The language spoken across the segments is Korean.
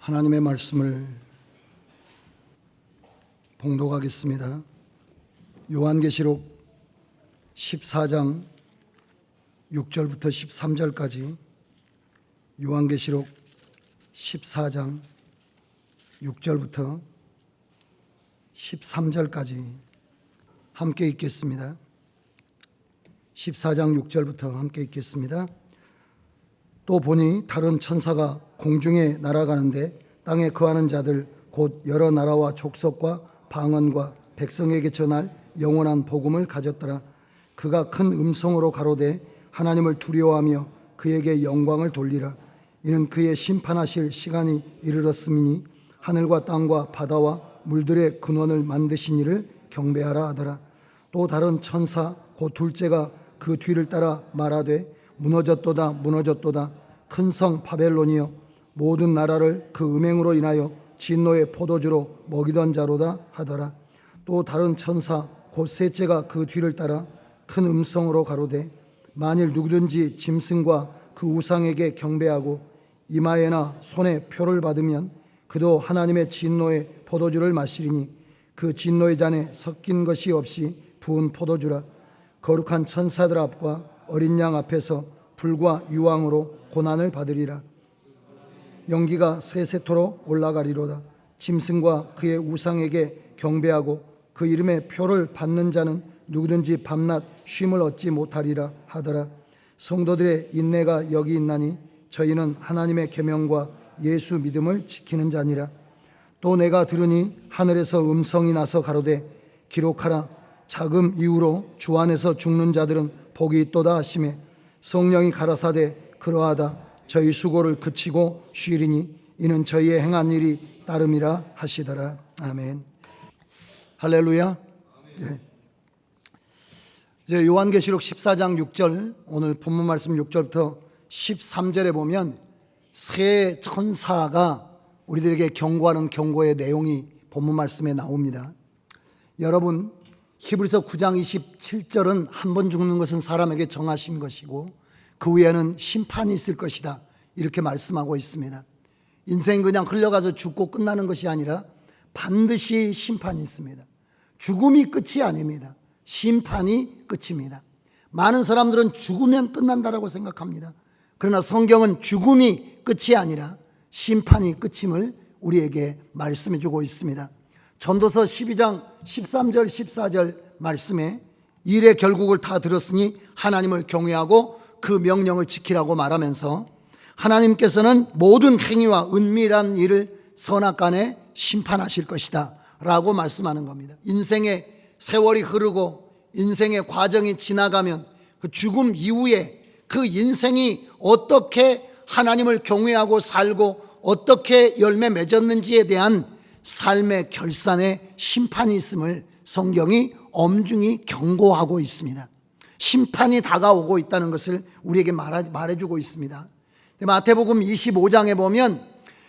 하나님의 말씀을 봉독하겠습니다. 요한계시록 14장 6절부터 13절까지, 요한계시록 14장 6절부터 13절까지 함께 읽겠습니다. 14장 6절부터 함께 읽겠습니다. 또 보니 다른 천사가 공중에 날아가는데 땅에 거하는 자들 곧 여러 나라와 족속과 방언과 백성에게 전할 영원한 복음을 가졌더라. 그가 큰 음성으로 가로되 하나님을 두려워하며 그에게 영광을 돌리라. 이는 그의 심판하실 시간이 이르렀음이니 하늘과 땅과 바다와 물들의 근원을 만드신 이를 경배하라 하더라. 또 다른 천사 곧 둘째가 그 뒤를 따라 말하되 무너졌도다 무너졌도다 큰 성 바벨론이여 모든 나라를 그 음행으로 인하여 진노의 포도주로 먹이던 자로다 하더라. 또 다른 천사 곧 셋째가 그 뒤를 따라 큰 음성으로 가로되 만일 누구든지 짐승과 그 우상에게 경배하고 이마에나 손에 표를 받으면 그도 하나님의 진노의 포도주를 마시리니 그 진노의 잔에 섞인 것이 없이 부은 포도주라. 거룩한 천사들 앞과 어린 양 앞에서 불과 유황으로 고난을 받으리라. 연기가 세세토록 올라가리로다. 짐승과 그의 우상에게 경배하고 그 이름의 표를 받는 자는 누구든지 밤낮 쉼을 얻지 못하리라 하더라. 성도들의 인내가 여기 있나니 저희는 하나님의 계명과 예수 믿음을 지키는 자니라. 또 내가 들으니 하늘에서 음성이 나서 가로되 기록하라. 자금 이후로 주 안에서 죽는 자들은 복이 있도다 하시매 성령이 가라사대 그러하다. 저희 수고를 그치고 쉬리니 이는 저희의 행한 일이 따름이라 하시더라. 아멘. 할렐루야. 네. 이제 요한계시록 14장 6절, 오늘 본문 말씀 6절부터 13절에 보면 세 천사가 우리들에게 경고하는 경고의 내용이 본문 말씀에 나옵니다. 여러분, 히브리서 9장 27절은 한 번 죽는 것은 사람에게 정하신 것이고 그 후에는 심판이 있을 것이다, 이렇게 말씀하고 있습니다. 인생 그냥 흘러가서 죽고 끝나는 것이 아니라 반드시 심판이 있습니다. 죽음이 끝이 아닙니다. 심판이 끝입니다. 많은 사람들은 죽으면 끝난다라고 생각합니다. 그러나 성경은 죽음이 끝이 아니라 심판이 끝임을 우리에게 말씀해 주고 있습니다. 전도서 12장 13절 14절 말씀에 일의 결국을 다 들었으니 하나님을 경외하고 그 명령을 지키라고 말하면서 하나님께서는 모든 행위와 은밀한 일을 선악간에 심판하실 것이다 라고 말씀하는 겁니다. 인생의 세월이 흐르고 인생의 과정이 지나가면 그 죽음 이후에 그 인생이 어떻게 하나님을 경외하고 살고 어떻게 열매 맺었는지에 대한 삶의 결산에 심판이 있음을 성경이 엄중히 경고하고 있습니다. 심판이 다가오고 있다는 것을 우리에게 말해주고 있습니다. 마태복음 25장에 보면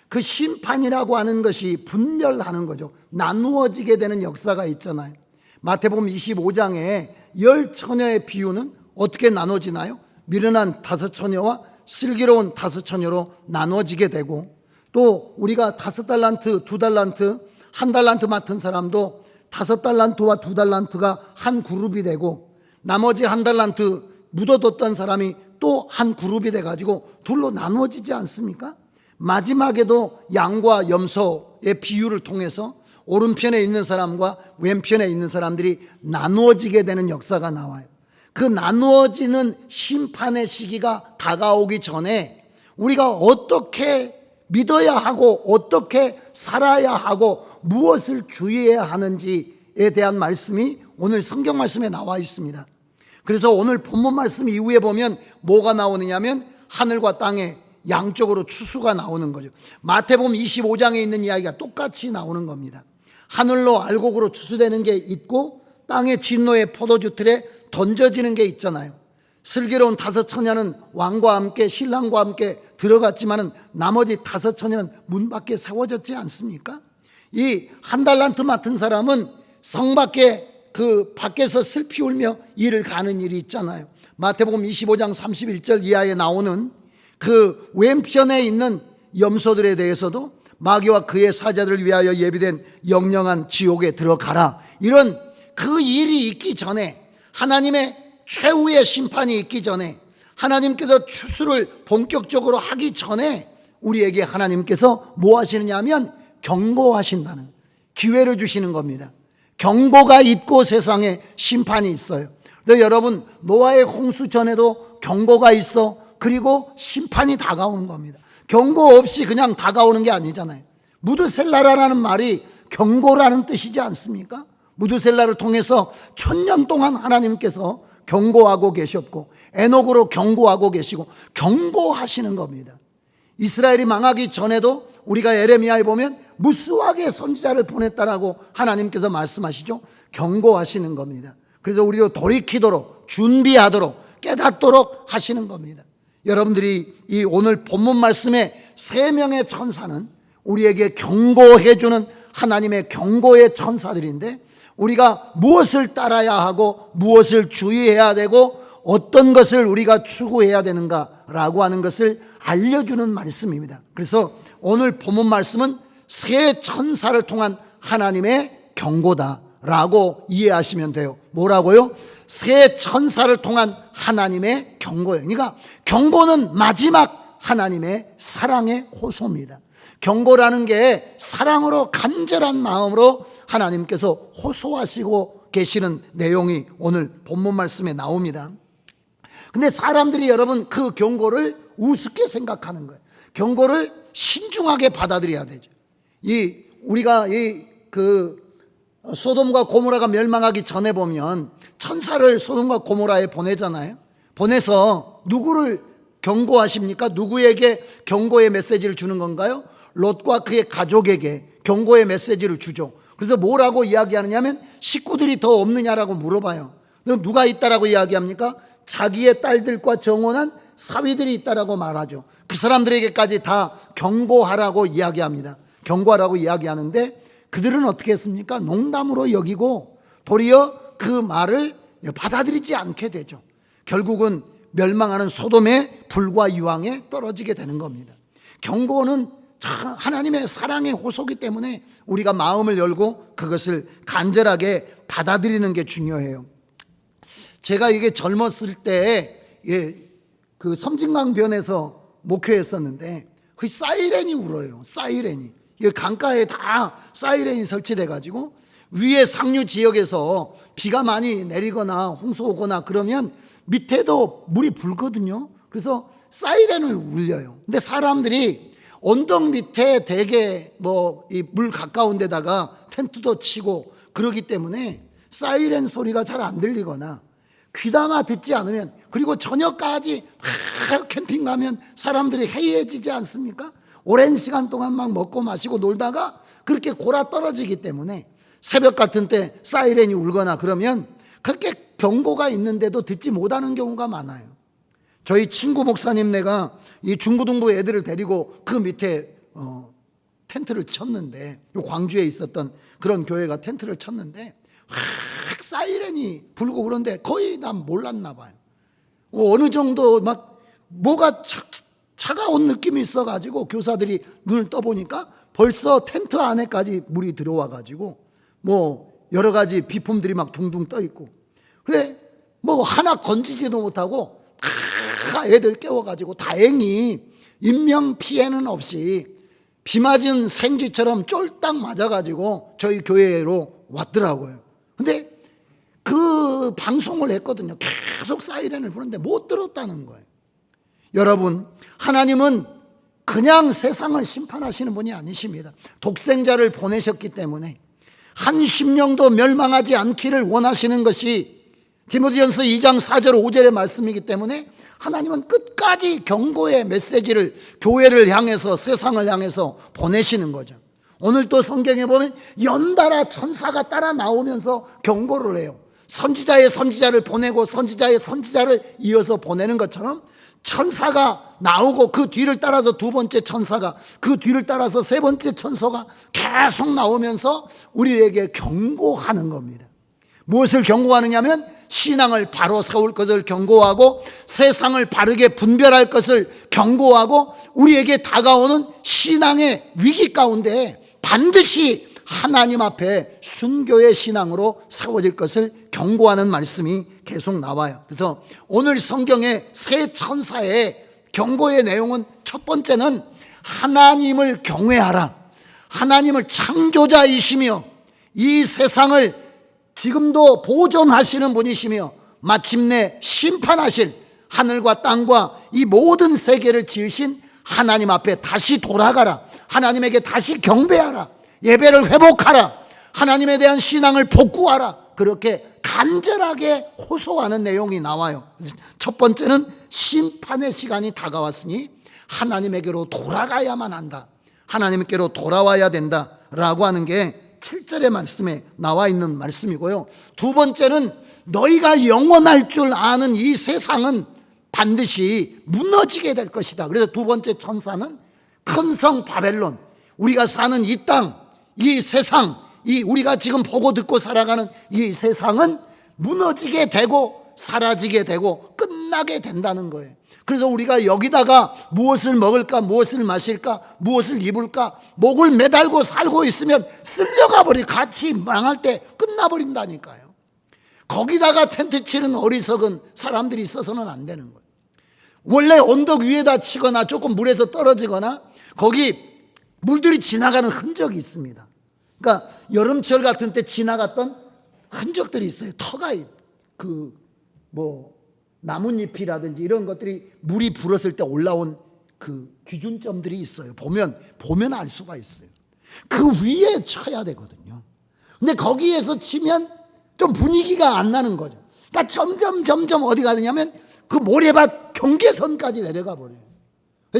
그 심판이라고 하는 것이 분별하는 거죠. 나누어지게 되는 역사가 있잖아요. 마태복음 25장에 10처녀의 비유는 어떻게 나눠지나요? 미련한 5처녀와 슬기로운 5처녀로 나눠지게 되고, 또 우리가 5달란트, 2달란트, 1달란트 맡은 사람도 5달란트와 2달란트가 한 그룹이 되고, 나머지 1달란트 묻어뒀던 사람이 또 한 그룹이 돼가지고 둘로 나누어지지 않습니까? 마지막에도 양과 염소의 비유를 통해서 오른편에 있는 사람과 왼편에 있는 사람들이 나누어지게 되는 역사가 나와요. 그 나누어지는 심판의 시기가 다가오기 전에 우리가 어떻게 믿어야 하고 어떻게 살아야 하고 무엇을 주의해야 하는지에 대한 말씀이 오늘 성경 말씀에 나와 있습니다. 그래서 오늘 본문 말씀 이후에 보면 뭐가 나오느냐면 하늘과 땅에 양쪽으로 추수가 나오는 거죠. 마태복음 25장에 있는 이야기가 똑같이 나오는 겁니다. 하늘로 알곡으로 추수되는 게 있고 땅의 진노의 포도주 틀에 던져지는 게 있잖아요. 슬기로운 5처녀는 왕과 함께 신랑과 함께 들어갔지만은 나머지 5처녀는 문 밖에 세워졌지 않습니까? 이 1달란트 맡은 사람은 성 밖에 그 밖에서 슬피 울며 일을 가는 일이 있잖아요. 마태복음 25장 31절 이하에 나오는 그 왼편에 있는 염소들에 대해서도 마귀와 그의 사자들을 위하여 예비된 영영한 지옥에 들어가라. 이런 그 일이 있기 전에, 하나님의 최후의 심판이 있기 전에, 하나님께서 추수를 본격적으로 하기 전에 우리에게 하나님께서 뭐 하시느냐 하면 경고하신다는, 기회를 주시는 겁니다. 경고가 있고 세상에 심판이 있어요. 근데 여러분, 노아의 홍수 전에도 경고가 있어. 그리고 심판이 다가오는 겁니다. 경고 없이 그냥 다가오는 게 아니잖아요. 무드셀라라는 말이 경고라는 뜻이지 않습니까? 무드셀라를 통해서 1000년 동안 하나님께서 경고하고 계셨고, 에녹으로 경고하고 계시고 경고하시는 겁니다. 이스라엘이 망하기 전에도 우리가 예레미야에 보면 무수하게 선지자를 보냈다라고 하나님께서 말씀하시죠. 경고하시는 겁니다. 그래서 우리도 돌이키도록, 준비하도록, 깨닫도록 하시는 겁니다. 여러분들이 이 오늘 본문 말씀의 3명의 천사는 우리에게 경고해주는 하나님의 경고의 천사들인데, 우리가 무엇을 따라야 하고 무엇을 주의해야 되고 어떤 것을 우리가 추구해야 되는가라고 하는 것을 알려주는 말씀입니다. 그래서 오늘 본문 말씀은 3 천사를 통한 하나님의 경고다라고 이해하시면 돼요. 뭐라고요? 3 천사를 통한 하나님의 경고예요. 그러니까 경고는 마지막 하나님의 사랑의 호소입니다. 경고라는 게 사랑으로, 간절한 마음으로 하나님께서 호소하시고 계시는 내용이 오늘 본문 말씀에 나옵니다. 근데 사람들이 여러분 그 경고를 우습게 생각하는 거예요. 경고를 신중하게 받아들여야 되죠. 우리가 소돔과 고모라가 멸망하기 전에 보면 천사를 소돔과 고모라에 보내잖아요. 보내서 누구를 경고하십니까? 누구에게 경고의 메시지를 주는 건가요? 롯과 그의 가족에게 경고의 메시지를 주죠. 그래서 뭐라고 이야기하느냐면 식구들이 더 없느냐라고 물어봐요. 누가 있다라고 이야기합니까? 자기의 딸들과 정혼한 사위들이 있다라고 말하죠. 그 사람들에게까지 다 경고하라고 이야기합니다. 경고하라고 이야기하는데 그들은 어떻게 했습니까? 농담으로 여기고 도리어 그 말을 받아들이지 않게 되죠. 결국은 멸망하는 소돔의 불과 유황에 떨어지게 되는 겁니다. 경고는 하나님의 사랑의 호소기 때문에 우리가 마음을 열고 그것을 간절하게 받아들이는 게 중요해요. 제가 이게 젊었을 때 그 섬진강변에서 목회했었는데 그 사이렌이 울어요. 사이렌이. 강가에 다 사이렌이 설치돼 가지고 위에 상류 지역에서 비가 많이 내리거나 홍수 오거나 그러면 밑에도 물이 불거든요. 그래서 사이렌을 울려요. 근데 사람들이 언덕 밑에 되게 이 물 가까운 데다가 텐트도 치고 그러기 때문에 사이렌 소리가 잘 안 들리거나 귀담아 듣지 않으면, 그리고 저녁까지 막 캠핑 가면 사람들이 해이해지지 않습니까? 오랜 시간 동안 막 먹고 마시고 놀다가 그렇게 골아 떨어지기 때문에 새벽 같은 때 사이렌이 울거나 그러면 그렇게 경고가 있는데도 듣지 못하는 경우가 많아요. 저희 친구 목사님네가 이 중고등부 애들을 데리고 그 밑에 텐트를 쳤는데, 광주에 있었던 그런 교회가 텐트를 쳤는데 확 사이렌이 불고 그런데 거의 다 몰랐나 봐요. 어느 정도 막 뭐가 차가운 느낌이 있어가지고 교사들이 눈을 떠보니까 벌써 텐트 안에까지 물이 들어와 가지고 여러 가지 비품들이 막 둥둥 떠 있고, 그래 하나 건지지도 못하고 다 애들 깨워가지고 다행히 인명 피해는 없이 비 맞은 생쥐처럼 쫄딱 맞아가지고 저희 교회로 왔더라고요. 근데 그 방송을 했거든요. 계속 사이렌을 부르는데 못 들었다는 거예요. 여러분, 하나님은 그냥 세상을 심판하시는 분이 아니십니다. 독생자를 보내셨기 때문에 한 심령도 멸망하지 않기를 원하시는 것이 디모데전서 2장 4절 5절의 말씀이기 때문에 하나님은 끝까지 경고의 메시지를 교회를 향해서, 세상을 향해서 보내시는 거죠. 오늘 또 성경에 보면 연달아 천사가 따라 나오면서 경고를 해요. 선지자의 선지자를 보내고 선지자의 선지자를 이어서 보내는 것처럼 천사가 나오고 그 뒤를 따라서 2번째 천사가, 그 뒤를 따라서 3번째 천사가 계속 나오면서 우리에게 경고하는 겁니다. 무엇을 경고하느냐면 신앙을 바로 세울 것을 경고하고 세상을 바르게 분별할 것을 경고하고 우리에게 다가오는 신앙의 위기 가운데 반드시 하나님 앞에 순교의 신앙으로 세워질 것을 경고하는 말씀이 계속 나와요. 그래서 오늘 성경의 세 천사의 경고의 내용은 첫 번째는 하나님을 경외하라. 하나님을 창조자이시며 이 세상을 지금도 보존하시는 분이시며 마침내 심판하실 하늘과 땅과 이 모든 세계를 지으신 하나님 앞에 다시 돌아가라. 하나님에게 다시 경배하라. 예배를 회복하라. 하나님에 대한 신앙을 복구하라. 그렇게 간절하게 호소하는 내용이 나와요. 첫 번째는 심판의 시간이 다가왔으니 하나님에게로 돌아가야만 한다. 하나님께로 돌아와야 된다라고 하는 게 7절의 말씀에 나와 있는 말씀이고요. 두 번째는 너희가 영원할 줄 아는 이 세상은 반드시 무너지게 될 것이다. 그래서 두 번째 천사는 큰 성 바벨론, 우리가 사는 이 땅, 이 세상, 이 우리가 지금 보고 듣고 살아가는 이 세상은 무너지게 되고 사라지게 되고 끝나게 된다는 거예요. 그래서 우리가 여기다가 무엇을 먹을까, 무엇을 마실까, 무엇을 입을까, 목을 매달고 살고 있으면 쓸려가 같이 망할 때 끝나버린다니까요. 거기다가 텐트 치는 어리석은 사람들이 있어서는 안 되는 거예요. 원래 언덕 위에다 치거나 조금 물에서 떨어지거나 거기 물들이 지나가는 흔적이 있습니다. 그러니까 여름철 같은 때 지나갔던 흔적들이 있어요. 터가 나뭇잎이라든지 이런 것들이 물이 불었을 때 올라온 그 기준점들이 있어요. 보면 알 수가 있어요. 그 위에 쳐야 되거든요. 근데 거기에서 치면 좀 분위기가 안 나는 거죠. 그러니까 점점 어디 가느냐면 그 모래밭 경계선까지 내려가 버려요.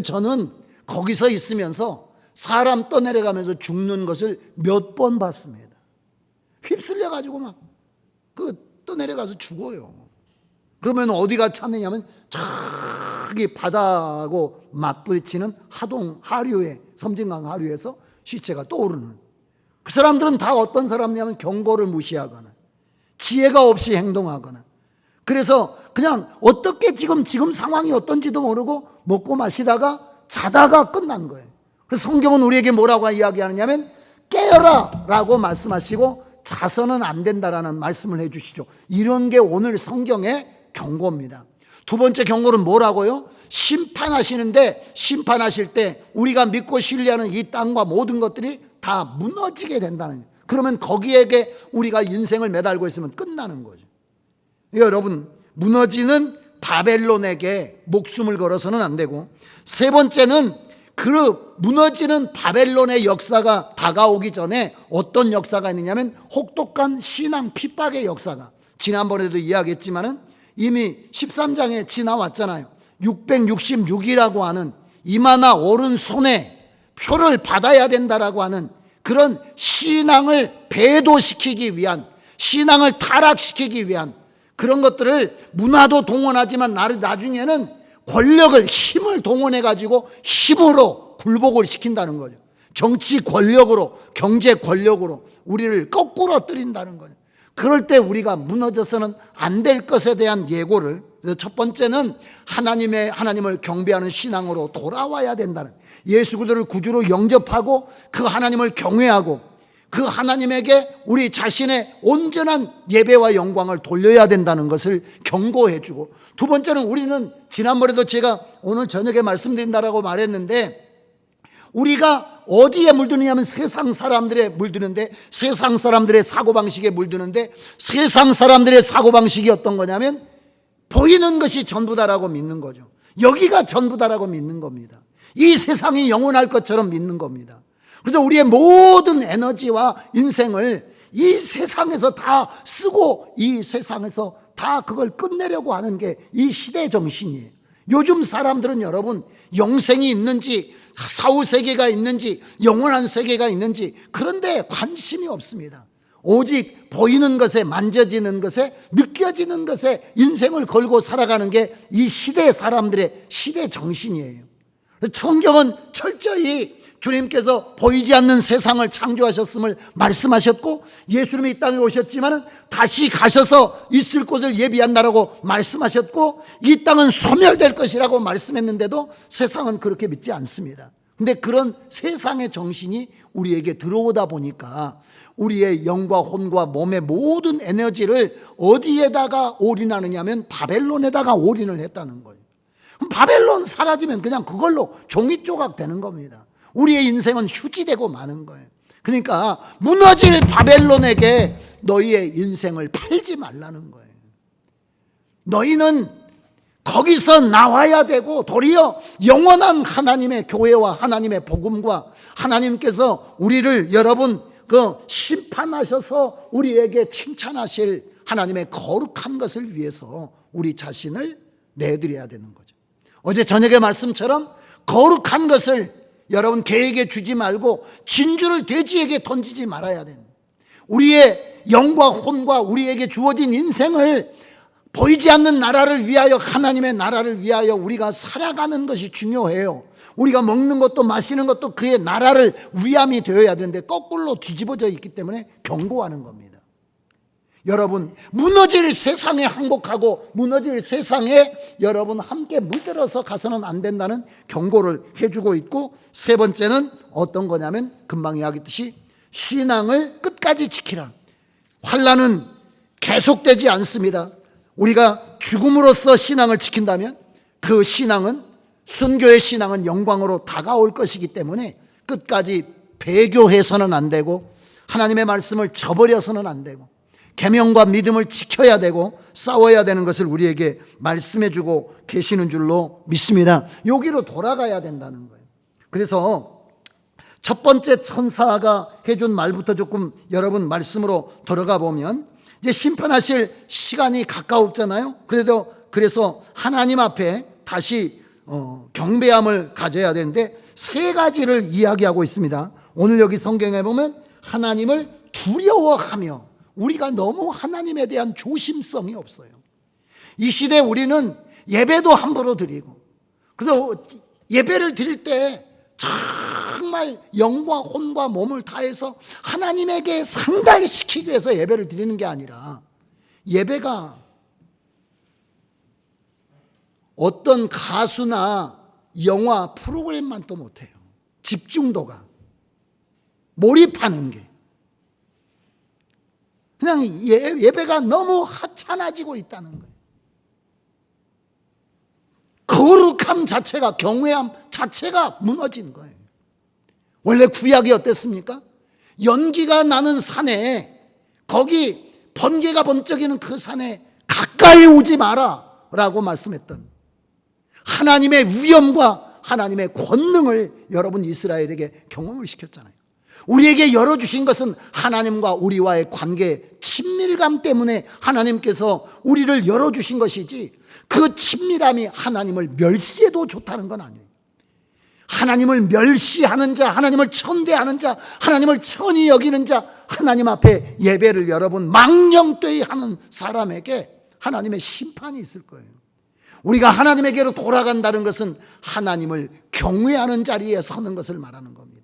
저는 거기서 있으면서 사람 떠내려가면서 죽는 것을 몇 번 봤습니다. 휩쓸려 가지고 막 떠내려가서 죽어요. 그러면 어디가 찾느냐면 저기 바다하고 맞부딪히는 하류에, 섬진강 하류에서 시체가 떠오르는. 그 사람들은 다 어떤 사람이냐면 경고를 무시하거나 지혜가 없이 행동하거나, 그래서 그냥 어떻게 지금 상황이 어떤지도 모르고 먹고 마시다가 자다가 끝난 거예요. 그래서 성경은 우리에게 뭐라고 이야기하느냐면 깨어라 라고 말씀하시고 자서는 안 된다라는 말씀을 해주시죠. 이런 게 오늘 성경의 경고입니다. 두 번째 경고는 뭐라고요? 심판하시는데, 심판하실 때 우리가 믿고 신뢰하는 이 땅과 모든 것들이 다 무너지게 된다는 거예요. 그러면 거기에게 우리가 인생을 매달고 있으면 끝나는 거죠. 여러분, 무너지는 바벨론에게 목숨을 걸어서는 안 되고, 세 번째는 그 무너지는 바벨론의 역사가 다가오기 전에 어떤 역사가 있느냐면 혹독한 신앙 핍박의 역사가, 지난번에도 이야기했지만은 이미 13장에 지나왔잖아요. 666이라고 하는 이마나 오른손에 표를 받아야 된다라고 하는 그런 신앙을 배도시키기 위한, 신앙을 타락시키기 위한 그런 것들을 문화도 동원하지만 나중에는 권력을, 힘을 동원해 가지고 힘으로 굴복을 시킨다는 거죠. 정치 권력으로, 경제 권력으로 우리를 거꾸로 뜨린다는 거죠. 그럴 때 우리가 무너져서는 안 될 것에 대한 예고를, 첫 번째는 하나님을 경배하는 신앙으로 돌아와야 된다는, 예수 그리스도를 구주로 영접하고 그 하나님을 경외하고 그 하나님에게 우리 자신의 온전한 예배와 영광을 돌려야 된다는 것을 경고해 주고, 두 번째는 우리는 지난번에도 제가 오늘 저녁에 말씀드린다라고 말했는데, 우리가 어디에 물드느냐면 세상 사람들에 물드는데, 세상 사람들의 사고방식에 물드는데, 세상 사람들의 사고방식이 어떤 거냐면 보이는 것이 전부다라고 믿는 거죠. 여기가 전부다라고 믿는 겁니다. 이 세상이 영원할 것처럼 믿는 겁니다. 그래서 우리의 모든 에너지와 인생을 이 세상에서 다 쓰고 이 세상에서 다 그걸 끝내려고 하는 게 이 시대 정신이에요. 요즘 사람들은 여러분, 영생이 있는지, 사후세계가 있는지, 영원한 세계가 있는지 그런데 관심이 없습니다. 오직 보이는 것에, 만져지는 것에, 느껴지는 것에 인생을 걸고 살아가는 게 이 시대 사람들의 시대 정신이에요. 성경은 철저히 주님께서 보이지 않는 세상을 창조하셨음을 말씀하셨고, 예수님이 이 땅에 오셨지만 다시 가셔서 있을 곳을 예비한다라고 말씀하셨고, 이 땅은 소멸될 것이라고 말씀했는데도 세상은 그렇게 믿지 않습니다. 근데 그런 세상의 정신이 우리에게 들어오다 보니까 우리의 영과 혼과 몸의 모든 에너지를 어디에다가 올인하느냐 하면 바벨론에다가 올인을 했다는 거예요. 바벨론 사라지면 그냥 그걸로 종이 조각 되는 겁니다. 우리의 인생은 휴지되고 마는 거예요. 그러니까 무너질 바벨론에게 너희의 인생을 팔지 말라는 거예요. 너희는 거기서 나와야 되고 도리어 영원한 하나님의 교회와 하나님의 복음과 하나님께서 우리를 여러분 심판하셔서 우리에게 칭찬하실 하나님의 거룩한 것을 위해서 우리 자신을 내드려야 되는 거죠. 어제 저녁의 말씀처럼 거룩한 것을 여러분 개에게 주지 말고 진주를 돼지에게 던지지 말아야 됩니다. 우리의 영과 혼과 우리에게 주어진 인생을 보이지 않는 나라를 위하여, 하나님의 나라를 위하여 우리가 살아가는 것이 중요해요. 우리가 먹는 것도 마시는 것도 그의 나라를 위함이 되어야 되는데 거꾸로 뒤집어져 있기 때문에 경고하는 겁니다. 여러분, 무너질 세상에 항복하고 무너질 세상에 여러분 함께 물들어서 가서는 안 된다는 경고를 해주고 있고, 세 번째는 어떤 거냐면 금방 이야기했듯이 신앙을 끝까지 지키라. 환난은 계속되지 않습니다. 우리가 죽음으로써 신앙을 지킨다면 그 신앙은, 순교의 신앙은 영광으로 다가올 것이기 때문에 끝까지 배교해서는 안 되고 하나님의 말씀을 저버려서는 안 되고 계명과 믿음을 지켜야 되고 싸워야 되는 것을 우리에게 말씀해 주고 계시는 줄로 믿습니다. 여기로 돌아가야 된다는 거예요. 그래서 첫 번째 천사가 해준 말부터 조금 여러분 말씀으로 들어가 보면, 이제 심판하실 시간이 가까웠잖아요. 그래서 하나님 앞에 다시 경배함을 가져야 되는데 세 가지를 이야기하고 있습니다. 오늘 여기 성경에 보면 하나님을 두려워하며, 우리가 너무 하나님에 대한 조심성이 없어요. 이 시대에 우리는 예배도 함부로 드리고, 그래서 예배를 드릴 때 정말 영과 혼과 몸을 다해서 하나님에게 상달시키기 위해서 예배를 드리는 게 아니라, 예배가 어떤 가수나 영화 프로그램만 또 못해요. 집중도가, 몰입하는 게. 그냥 예배가 너무 하찮아지고 있다는 거예요. 거룩함 자체가, 경외함 자체가 무너진 거예요. 원래 구약이 어땠습니까? 연기가 나는 산에, 거기 번개가 번쩍이는 그 산에 가까이 오지 마라 라고 말씀했던 하나님의 위엄과 하나님의 권능을 여러분 이스라엘에게 경험을 시켰잖아요. 우리에게 열어주신 것은 하나님과 우리와의 관계, 친밀감 때문에 하나님께서 우리를 열어주신 것이지, 그 친밀함이 하나님을 멸시해도 좋다는 건 아니에요. 하나님을 멸시하는 자, 하나님을 천대하는 자, 하나님을 천히 여기는 자, 하나님 앞에 예배를 여러분 망령되이 하는 사람에게 하나님의 심판이 있을 거예요. 우리가 하나님에게로 돌아간다는 것은 하나님을 경외하는 자리에 서는 것을 말하는 겁니다.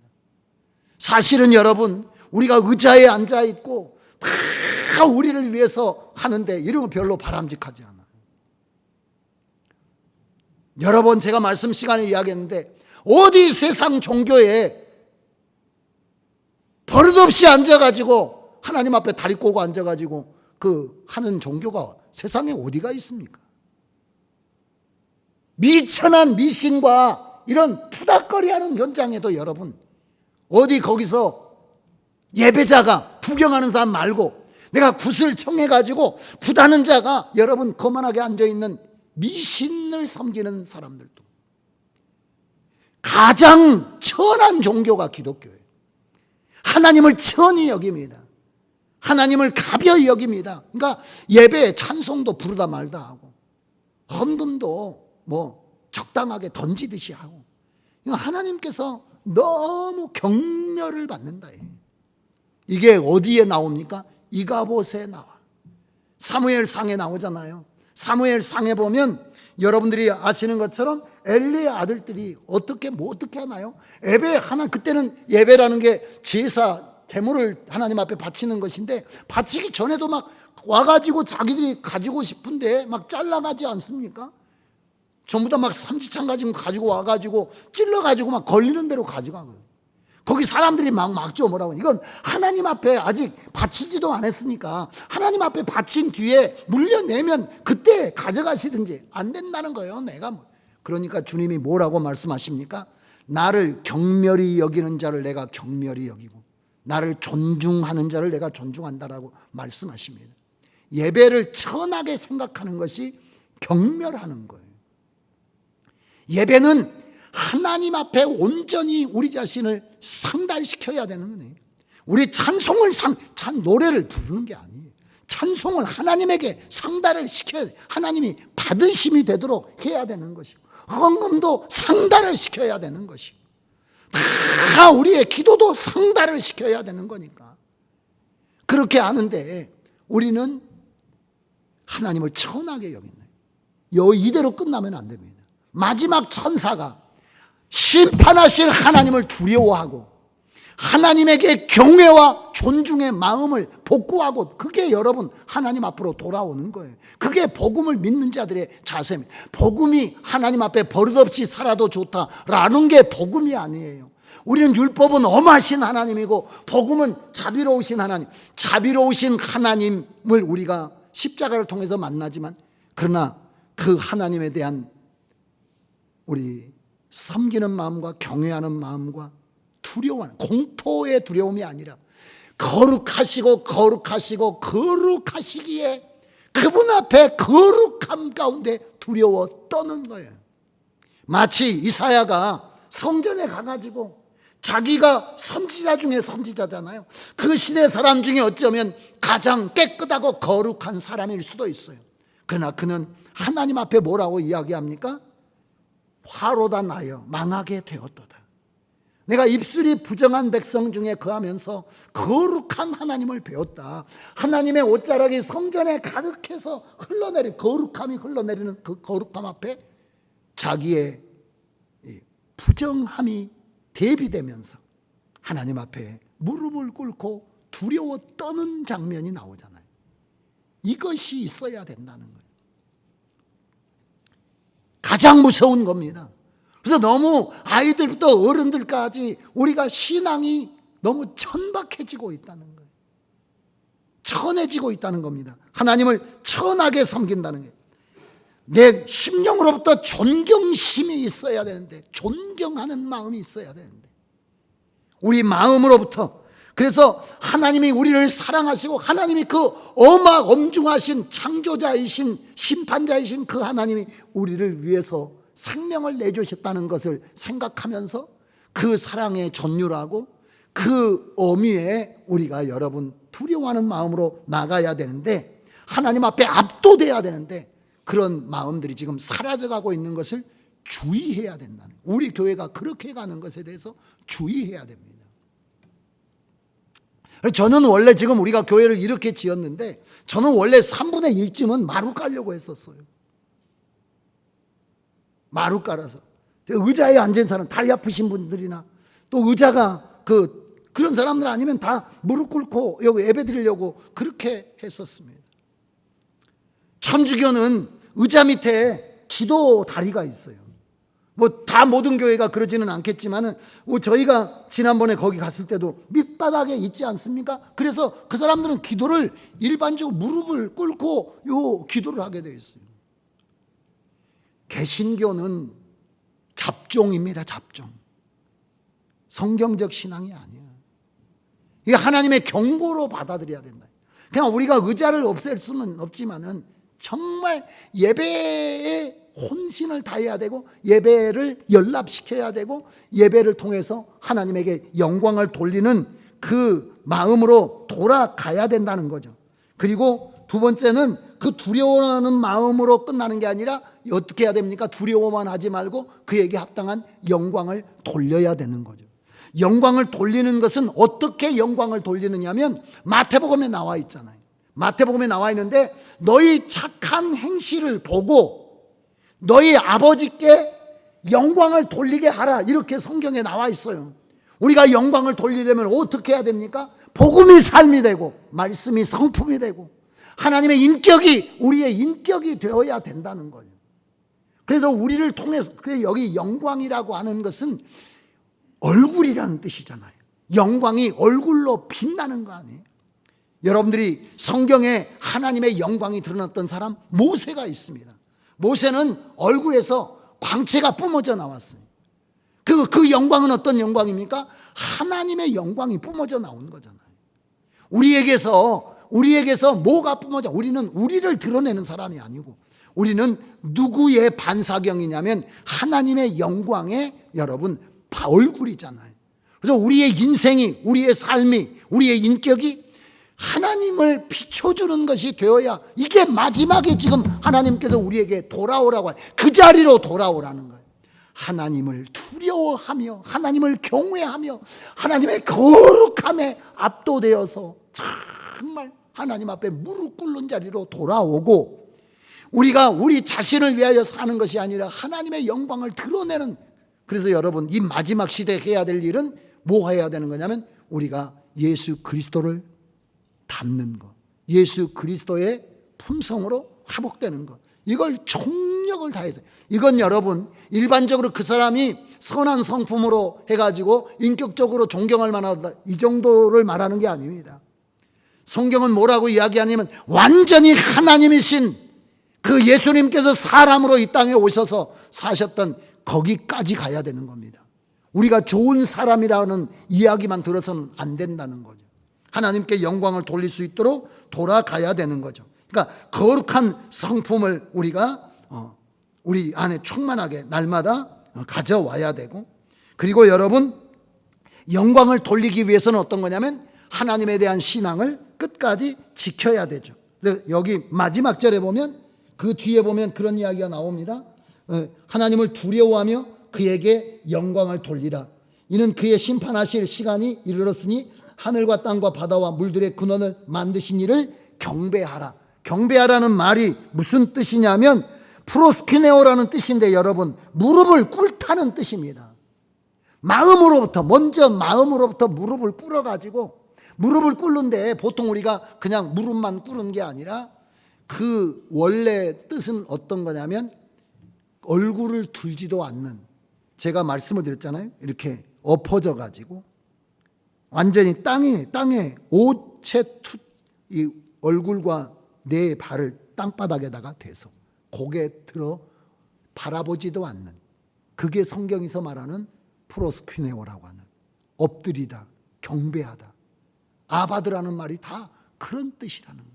사실은 여러분, 우리가 의자에 앉아 있고 다 우리를 위해서 하는데 이런 거 별로 바람직하지 않아요. 여러 번 제가 말씀 시간에 이야기했는데, 어디 세상 종교에 버릇없이 앉아가지고 하나님 앞에 다리 꼬고 앉아가지고 그 하는 종교가 세상에 어디가 있습니까? 미천한 미신과 이런 푸닥거리하는 현장에도 여러분, 어디 거기서 예배자가, 구경하는 사람 말고 내가 굿을 청해가지고 굿하는 자가 여러분 거만하게 앉아있는 미신을 섬기는 사람들도, 가장 천한 종교가 기독교예요. 하나님을 천히 여깁니다. 하나님을 가벼이 여깁니다. 그러니까 예배에 찬송도 부르다 말다 하고, 헌금도 뭐 적당하게 던지듯이 하고, 하나님께서 너무 경멸을 받는다. 이게 어디에 나옵니까? 이가봇에 나와. 사무엘상에 나오잖아요. 사무엘상에 보면 여러분들이 아시는 것처럼 엘리의 아들들이 어떻게 하나요? 예배 하나, 그때는 예배라는 게 제사, 제물을 하나님 앞에 바치는 것인데, 바치기 전에도 막 와가지고 자기들이 가지고 싶은데 막 잘라가지 않습니까? 전부 다 막 삼지창 가지고 와가지고 찔러가지고 막 걸리는 대로 가져가고요. 거기 사람들이 막 막죠. 뭐라고. 이건 하나님 앞에 아직 바치지도 않았으니까 하나님 앞에 바친 뒤에 물려내면 그때 가져가시든지. 안 된다는 거예요. 내가 그러니까 주님이 뭐라고 말씀하십니까? 나를 경멸히 여기는 자를 내가 경멸히 여기고 나를 존중하는 자를 내가 존중한다라고 말씀하십니다. 예배를 천하게 생각하는 것이 경멸하는 거예요. 예배는 하나님 앞에 온전히 우리 자신을 상달시켜야 되는 거예요. 우리 찬송을 노래를 부르는 게 아니에요. 찬송을 하나님에게 상달을 시켜야 돼요. 하나님이 받으심이 되도록 해야 되는 것이고, 헌금도 상달을 시켜야 되는 것이고, 다 우리의 기도도 상달을 시켜야 되는 거니까. 그렇게 하는데 우리는 하나님을 천하게 여기나요? 이대로 끝나면 안 됩니다. 마지막 천사가 심판하실 하나님을 두려워하고 하나님에게 경외와 존중의 마음을 복구하고, 그게 여러분 하나님 앞으로 돌아오는 거예요. 그게 복음을 믿는 자들의 자세입니다. 복음이 하나님 앞에 버릇없이 살아도 좋다라는 게 복음이 아니에요. 우리는 율법은 엄하신 하나님이고 복음은 자비로우신 하나님, 자비로우신 하나님을 우리가 십자가를 통해서 만나지만, 그러나 그 하나님에 대한 우리 섬기는 마음과 경외하는 마음과 두려워하는, 공포의 두려움이 아니라 거룩하시기에 그분 앞에 거룩함 가운데 두려워 떠는 거예요. 마치 이사야가 성전에 가가지고 자기가 선지자 중에 선지자잖아요. 그 시대 사람 중에 어쩌면 가장 깨끗하고 거룩한 사람일 수도 있어요. 그러나 그는 하나님 앞에 뭐라고 이야기합니까? 화로다 나여 망하게 되었도다. 내가 입술이 부정한 백성 중에 거하면서 거룩한 하나님을 배웠다. 하나님의 옷자락이 성전에 가득해서 거룩함이 흘러내리는 그 거룩함 앞에 자기의 부정함이 대비되면서 하나님 앞에 무릎을 꿇고 두려워 떠는 장면이 나오잖아요. 이것이 있어야 된다는 거예요. 가장 무서운 겁니다. 그래서 너무 아이들부터 어른들까지 우리가 신앙이 너무 천박해지고 있다는 거예요. 천해지고 있다는 겁니다. 하나님을 천하게 섬긴다는 게, 내 심령으로부터 존경심이 있어야 되는데, 존경하는 마음이 있어야 되는데, 우리 마음으로부터. 그래서 하나님이 우리를 사랑하시고 하나님이 그 엄중하신 창조자이신 심판자이신 그 하나님이 우리를 위해서 생명을 내주셨다는 것을 생각하면서 그 사랑에 전율하고 그 어미에 우리가 여러분 두려워하는 마음으로 나가야 되는데, 하나님 앞에 압도돼야 되는데, 그런 마음들이 지금 사라져가고 있는 것을 주의해야 된다는, 우리 교회가 그렇게 가는 것에 대해서 주의해야 됩니다. 저는 원래 지금 우리가 교회를 이렇게 지었는데, 저는 원래 3분의 1쯤은 마루 깔려고 했었어요. 마루 깔아서 의자에 앉은 사람, 다리 아프신 분들이나 또 의자가 그런 사람들 아니면 다 무릎 꿇고 여기 예배 드리려고 그렇게 했었습니다. 천주교는 의자 밑에 기도 다리가 있어요. 다 모든 교회가 그러지는 않겠지만은 저희가 지난번에 거기 갔을 때도 밑바닥에 있지 않습니까? 그래서 그 사람들은 기도를 일반적으로 무릎을 꿇고 기도를 하게 되어 있어요. 개신교는 잡종입니다. 잡종. 성경적 신앙이 아니에요. 이게 하나님의 경고로 받아들여야 된다. 그냥 우리가 의자를 없앨 수는 없지만은 정말 예배에 혼신을 다해야 되고, 예배를 연락시켜야 되고, 예배를 통해서 하나님에게 영광을 돌리는 그 마음으로 돌아가야 된다는 거죠. 그리고 두 번째는 그 두려워하는 마음으로 끝나는 게 아니라 어떻게 해야 됩니까? 두려워만 하지 말고 그에게 합당한 영광을 돌려야 되는 거죠. 영광을 돌리는 것은 어떻게 영광을 돌리느냐면 마태복음에 나와 있잖아요. 마태복음에 나와 있는데, 너희 착한 행실을 보고 너희 아버지께 영광을 돌리게 하라, 이렇게 성경에 나와 있어요. 우리가 영광을 돌리려면 어떻게 해야 됩니까? 복음이 삶이 되고 말씀이 성품이 되고 하나님의 인격이 우리의 인격이 되어야 된다는 거예요. 그래도 우리를 통해서, 여기 영광이라고 하는 것은 얼굴이라는 뜻이잖아요. 영광이 얼굴로 빛나는 거 아니에요? 여러분들이 성경에 하나님의 영광이 드러났던 사람 모세가 있습니다. 모세는 얼굴에서 광채가 뿜어져 나왔어요. 그 영광은 어떤 영광입니까? 하나님의 영광이 뿜어져 나온 거잖아요. 우리에게서 뭐가 뿜어져? 우리는 우리를 드러내는 사람이 아니고 우리는 누구의 반사경이냐면 하나님의 영광의 여러분 얼굴이잖아요. 그래서 우리의 인생이, 우리의 삶이, 우리의 인격이 하나님을 비춰주는 것이 되어야, 이게 마지막에 지금 하나님께서 우리에게 돌아오라고 해요. 그 자리로 돌아오라는 거예요. 하나님을 두려워하며 하나님을 경외하며 하나님의 거룩함에 압도되어서 정말 하나님 앞에 무릎 꿇는 자리로 돌아오고, 우리가 우리 자신을 위하여 사는 것이 아니라 하나님의 영광을 드러내는, 그래서 여러분 이 마지막 시대에 해야 될 일은 뭐 해야 되는 거냐면 우리가 예수 그리스도를 닮는 것, 예수 그리스도의 품성으로 회복되는 것, 이걸 총력을 다해서, 이건 여러분 일반적으로 그 사람이 선한 성품으로 해가지고 인격적으로 존경할 만하다, 이 정도를 말하는 게 아닙니다. 성경은 뭐라고 이야기하냐면 완전히 하나님이신 그 예수님께서 사람으로 이 땅에 오셔서 사셨던 거기까지 가야 되는 겁니다. 우리가 좋은 사람이라는 이야기만 들어서는 안 된다는 거죠. 하나님께 영광을 돌릴 수 있도록 돌아가야 되는 거죠. 그러니까 거룩한 성품을 우리가 우리 안에 충만하게 날마다 가져와야 되고, 그리고 여러분 영광을 돌리기 위해서는 어떤 거냐면 하나님에 대한 신앙을 끝까지 지켜야 되죠. 여기 마지막 절에 보면, 그 뒤에 보면 그런 이야기가 나옵니다. 하나님을 두려워하며 그에게 영광을 돌리라. 이는 그의 심판하실 시간이 이르렀으니 하늘과 땅과 바다와 물들의 근원을 만드신 이를 경배하라. 경배하라는 말이 무슨 뜻이냐면 프로스키네오라는 뜻인데, 여러분 무릎을 꿇다는 뜻입니다. 마음으로부터, 먼저 마음으로부터 무릎을 꿇어가지고, 무릎을 꿇는데 보통 우리가 그냥 무릎만 꿇은 게 아니라 그 원래 뜻은 어떤 거냐면 얼굴을 들지도 않는, 제가 말씀을 드렸잖아요. 이렇게 엎어져 가지고 완전히 땅에 옷에 이 얼굴과 내 발을 땅바닥에다가 대서 고개 들어 바라보지도 않는, 그게 성경에서 말하는 프로스퀴네오라고 하는, 엎드리다, 경배하다, 아바드라는 말이 다 그런 뜻이라는 거예요.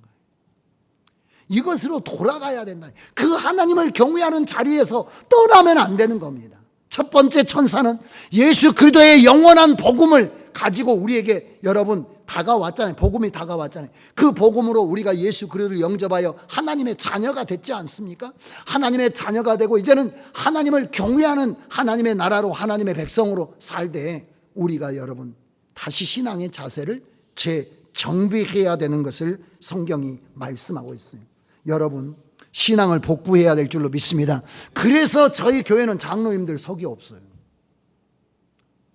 이것으로 돌아가야 된다. 그 하나님을 경외하는 자리에서 떠나면 안 되는 겁니다. 첫 번째 천사는 예수 그리스도의 영원한 복음을 가지고 우리에게 여러분 다가왔잖아요. 복음이 다가왔잖아요. 그 복음으로 우리가 예수 그리스도를 영접하여 하나님의 자녀가 됐지 않습니까? 하나님의 자녀가 되고 이제는 하나님을 경외하는 하나님의 나라로, 하나님의 백성으로 살 때 우리가 여러분 다시 신앙의 자세를 재정비해야 되는 것을 성경이 말씀하고 있어요. 여러분 신앙을 복구해야 될 줄로 믿습니다. 그래서 저희 교회는 장로님들 석이 없어요.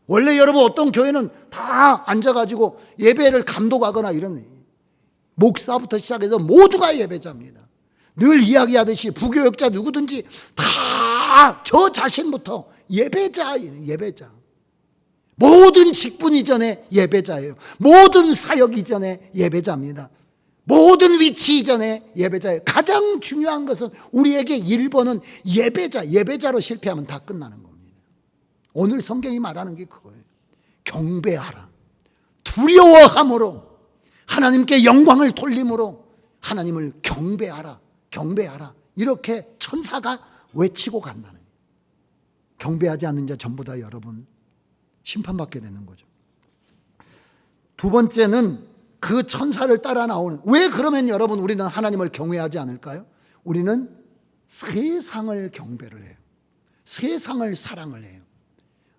원래 여러분 어떤 교회는 다 앉아가지고 예배를 감독하거나 이런, 목사부터 시작해서 모두가 예배자입니다. 늘 이야기하듯이 부교역자 누구든지 다 저 자신부터 예배자예요. 예배자. 모든 직분 이전에 예배자예요. 모든 사역 이전에 예배자입니다. 모든 위치 이전에 예배자예요. 가장 중요한 것은 우리에게 1번은 예배자로 실패하면 다 끝나는 겁니다. 오늘 성경이 말하는 게 그거예요. 경배하라. 두려워함으로, 하나님께 영광을 돌림으로 하나님을 경배하라. 이렇게 천사가 외치고 간다는 거예요. 경배하지 않는 자 전부 다 여러분 심판받게 되는 거죠. 두 번째는 그 천사를 따라 나오는, 왜 그러면 여러분 우리는 하나님을 경외하지 않을까요? 우리는 세상을 경배를 해요. 세상을 사랑을 해요.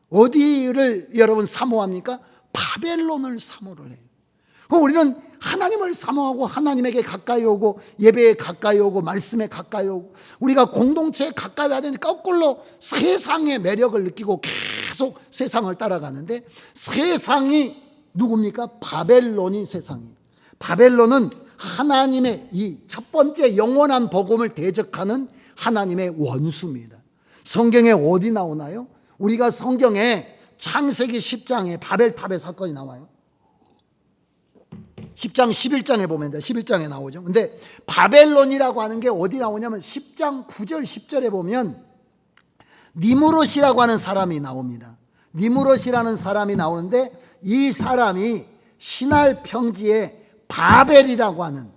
어디를 여러분 사모합니까? 바벨론을 사모를 해요. 우리는 하나님을 사모하고 하나님에게 가까이 오고 예배에 가까이 오고 말씀에 가까이 오고 우리가 공동체에 가까이 와야 되는데 거꾸로 세상의 매력을 느끼고 계속 세상을 따라가는데, 세상이 누굽니까? 바벨론이 세상이에요. 바벨론은 하나님의 이 첫 번째 영원한 복음을 대적하는 하나님의 원수입니다. 성경에 어디 나오나요? 우리가 성경에 창세기 10장에 바벨탑의 사건이 나와요. 10장 11장에 보면 11장에 나오죠. 근데 바벨론이라고 하는 게 어디 나오냐면 10장 9절 10절에 보면 니무롯이라고 하는 사람이 나옵니다. 니무롯이라는 사람이 나오는데, 이 사람이 신할 평지에 바벨이라고 하는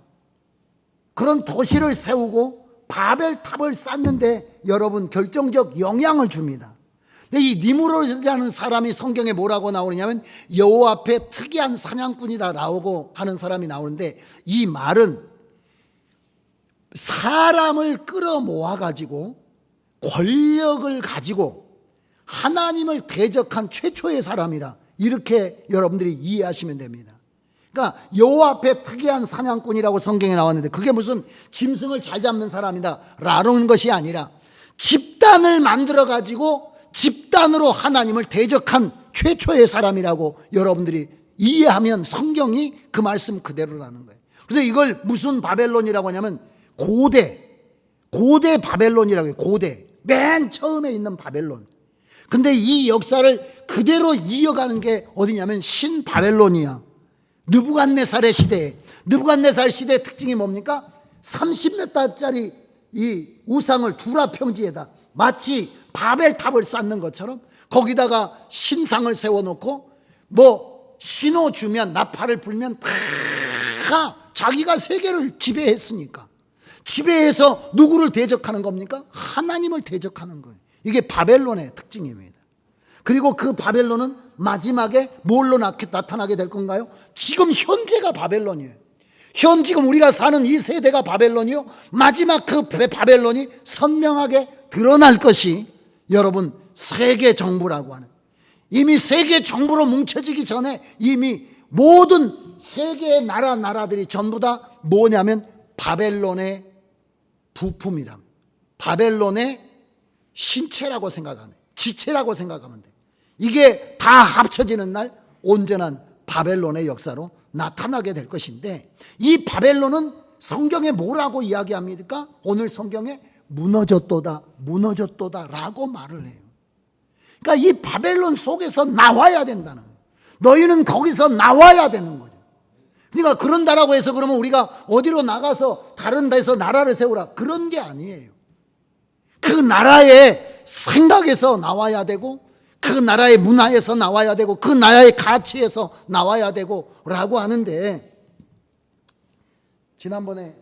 그런 도시를 세우고 바벨탑을 쌓는데 여러분 결정적 영향을 줍니다. 근데 이 니무롯이라는 사람이 성경에 뭐라고 나오느냐면 여호와 앞에 특이한 사냥꾼이다라고 하는 사람이 나오는데, 이 말은 사람을 끌어모아 가지고 권력을 가지고 하나님을 대적한 최초의 사람이라, 이렇게 여러분들이 이해하시면 됩니다. 그러니까 여호와 앞에 특이한 사냥꾼이라고 성경에 나왔는데, 그게 무슨 짐승을 잘 잡는 사람이다 라는 것이 아니라 집단을 만들어 가지고 집단으로 하나님을 대적한 최초의 사람이라고 여러분들이 이해하면 성경이 그 말씀 그대로라는 거예요. 그래서 이걸 무슨 바벨론이라고 하냐면 고대 바벨론이라고 해요. 고대, 맨 처음에 있는 바벨론. 근데 이 역사를 그대로 이어가는 게 어디냐면 신바벨론이야. 느부갓네살의 시대에, 느부갓네살 시대의 특징이 뭡니까? 30몇 달짜리 이 우상을 두라 평지에다 마치 바벨탑을 쌓는 것처럼 거기다가 신상을 세워놓고 뭐 신호 주면, 나팔을 불면 다 자기가 세계를 지배했으니까, 지배해서 누구를 대적하는 겁니까? 하나님을 대적하는 거예요. 이게 바벨론의 특징입니다. 그리고 그 바벨론은 마지막에 뭘로 나타나게 될 건가요? 지금 현재가 바벨론이에요. 지금 우리가 사는 이 세대가 바벨론이요, 마지막 그 바벨론이 선명하게 드러날 것이 여러분 세계 정부라고 하는, 이미 세계 정부로 뭉쳐지기 전에 이미 모든 세계의 나라들이 전부 다 뭐냐면 바벨론의 부품이라, 바벨론의 신체라고 생각하네, 지체라고 생각하면 돼. 이게 다 합쳐지는 날 온전한 바벨론의 역사로 나타나게 될 것인데, 이 바벨론은 성경에 뭐라고 이야기합니까? 오늘 성경에 무너졌도다 라고 말을 해요. 그러니까 이 바벨론 속에서 나와야 된다는 거예요. 너희는 거기서 나와야 되는 거죠. 그러니까 그런다라고 해서 그러면 우리가 어디로 나가서 다른 데서 나라를 세우라, 그런 게 아니에요. 그 나라의 생각에서 나와야 되고, 그 나라의 문화에서 나와야 되고, 그 나라의 가치에서 나와야 되고 라고 하는데, 지난번에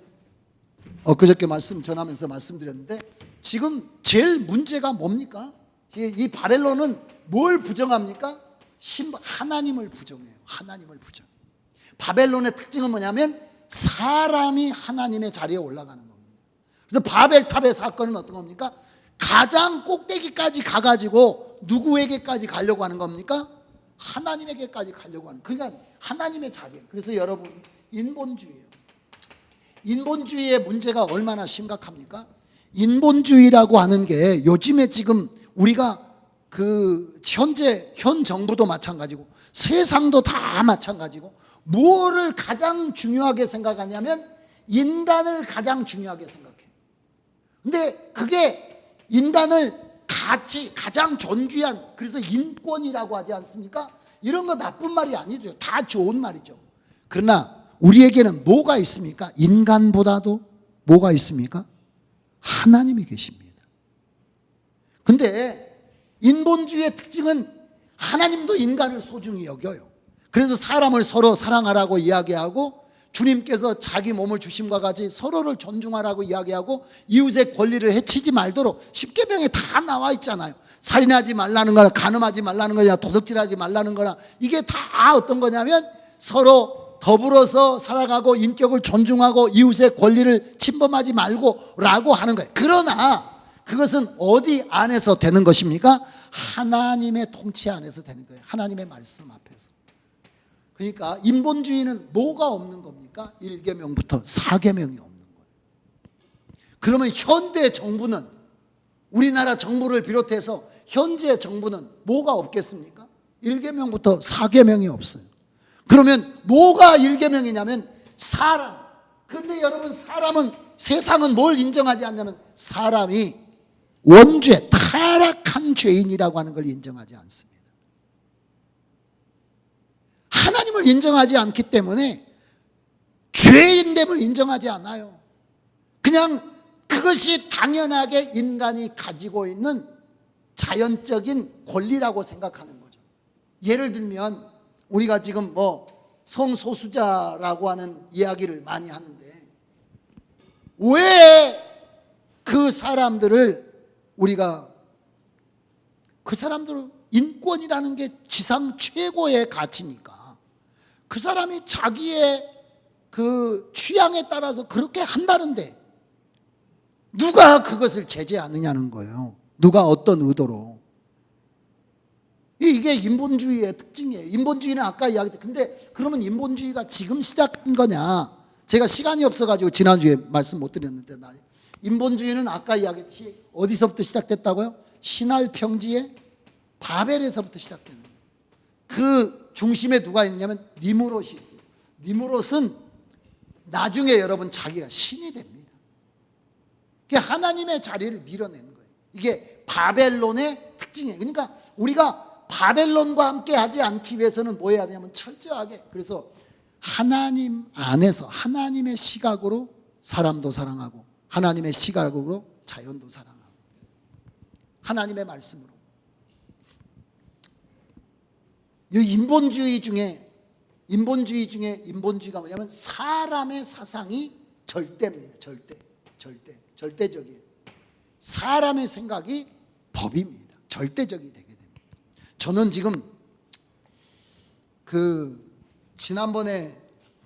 엊그저께 말씀 전하면서 말씀드렸는데, 지금 제일 문제가 뭡니까? 이 바벨론은 뭘 부정합니까? 하나님을 부정해요. 하나님을 부정. 바벨론의 특징은 뭐냐면 사람이 하나님의 자리에 올라가는 겁니다. 그래서 바벨탑의 사건은 어떤 겁니까? 가장 꼭대기까지 가가지고 누구에게까지 가려고 하는 겁니까? 하나님에게까지 가려고 하는, 그러니까 하나님의 자리예요. 그래서 여러분, 인본주의예요. 인본주의의 문제가 얼마나 심각합니까? 인본주의라고 하는 게 요즘에 지금 우리가 그 현 정부도 마찬가지고 세상도 다 마찬가지고, 무엇을 가장 중요하게 생각하냐면 인간을 가장 중요하게 생각해요. 근데 그게 인간을 가장 존귀한, 그래서 인권이라고 하지 않습니까? 이런 거 나쁜 말이 아니죠. 다 좋은 말이죠. 그러나 우리에게는 뭐가 있습니까? 인간보다도 뭐가 있습니까? 하나님이 계십니다. 근데 인본주의의 특징은 하나님도 인간을 소중히 여겨요. 그래서 사람을 서로 사랑하라고 이야기하고, 주님께서 자기 몸을 주심과 같이 서로를 존중하라고 이야기하고, 이웃의 권리를 해치지 말도록 십계명에 다 나와 있잖아요. 살인하지 말라는 거나 간음하지 말라는 거나 도둑질하지 말라는 거나, 이게 다 어떤 거냐면 서로 더불어서 살아가고 인격을 존중하고 이웃의 권리를 침범하지 말고 라고 하는 거예요. 그러나 그것은 어디 안에서 되는 것입니까? 하나님의 통치 안에서 되는 거예요. 하나님의 말씀 앞에서. 그러니까 인본주의는 뭐가 없는 겁니까? 1계명부터 4계명이 없는 거예요. 그러면 현대 정부는, 우리나라 정부를 비롯해서 현재 정부는 뭐가 없겠습니까? 1계명부터 4계명이 없어요. 그러면 뭐가 1계명이냐면 사람. 근데 여러분, 세상은 뭘 인정하지 않냐면 사람이 원죄, 타락한 죄인이라고 하는 걸 인정하지 않습니다. 하나님을 인정하지 않기 때문에 죄인됨을 인정하지 않아요. 그냥 그것이 당연하게 인간이 가지고 있는 자연적인 권리라고 생각하는 거죠. 예를 들면 우리가 지금 성소수자라고 하는 이야기를 많이 하는데, 왜 그 사람들을 그 사람들은 인권이라는 게 지상 최고의 가치니까 그 사람이 자기의 그 취향에 따라서 그렇게 한다는데 누가 그것을 제재하느냐는 거예요. 누가 어떤 의도로. 이게 인본주의의 특징이에요. 인본주의는 아까 이야기했는데, 근데 그러면 인본주의가 지금 시작한 거냐? 제가 시간이 없어가지고 지난주에 말씀 못 드렸는데, 인본주의는 아까 이야기했듯이 어디서부터 시작됐다고요? 신할 평지의 바벨에서부터 시작되는 거예요. 그 중심에 누가 있느냐면 니무롯이 있어요. 니무롯은 나중에 여러분 자기가 신이 됩니다. 그게 하나님의 자리를 밀어낸 거예요. 이게 바벨론의 특징이에요. 그러니까 우리가 바벨론과 함께 하지 않기 위해서는 뭐 해야 되냐면 철저하게, 그래서 하나님 안에서 하나님의 시각으로 사람도 사랑하고 하나님의 시각으로 자연도 사랑하고 하나님의 말씀으로. 이 인본주의 중에 인본주의가 뭐냐면 사람의 사상이 절대입니다. 절대적이에요. 사람의 생각이 법입니다. 절대적이 되게 됩니다. 저는 지금 지난번에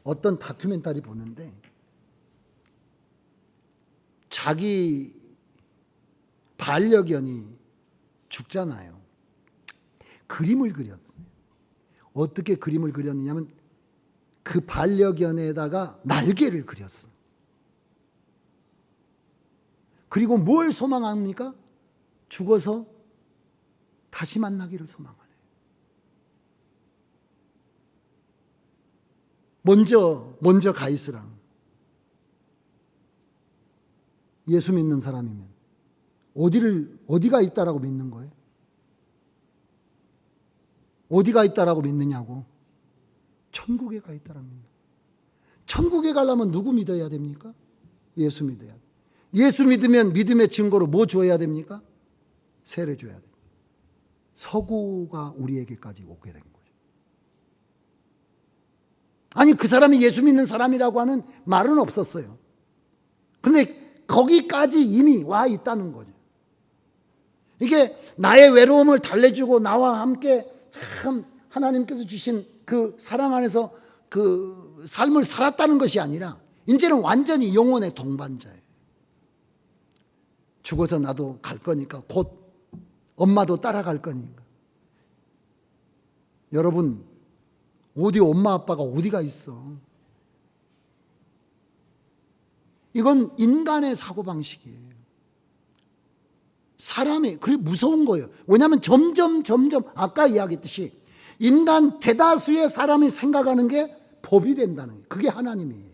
어떤 다큐멘터리 보는데, 자기 반려견이 죽잖아요. 그림을 그렸어요. 어떻게 그림을 그렸느냐면 그 반려견에다가 날개를 그렸어. 그리고 뭘 소망합니까? 죽어서 다시 만나기를 소망하네. 먼저 가 있으라. 예수 믿는 사람이면 어디가 있다라고 믿는 거예요? 어디가 있다라고 믿느냐고? 천국에 가 있다랍니다. 천국에 가려면 누구 믿어야 됩니까? 예수 믿어야 돼. 예수 믿으면 믿음의 증거로 뭐 줘야 됩니까? 세례 줘야 돼. 서구가 우리에게까지 오게 된 거죠. 아니, 그 사람이 예수 믿는 사람이라고 하는 말은 없었어요. 그런데 거기까지 이미 와 있다는 거죠. 이게 나의 외로움을 달래주고 나와 함께 참 하나님께서 주신 그 사랑 안에서 그 삶을 살았다는 것이 아니라 이제는 완전히 영혼의 동반자예요. 죽어서 나도 갈 거니까, 곧 엄마도 따라갈 거니까. 여러분, 어디 엄마 아빠가 어디가 있어? 이건 인간의 사고방식이에요. 사람이, 그게 무서운 거예요. 왜냐하면 점점 아까 이야기했듯이 인간 대다수의 사람이 생각하는 게 법이 된다는 거예요. 그게 하나님이에요.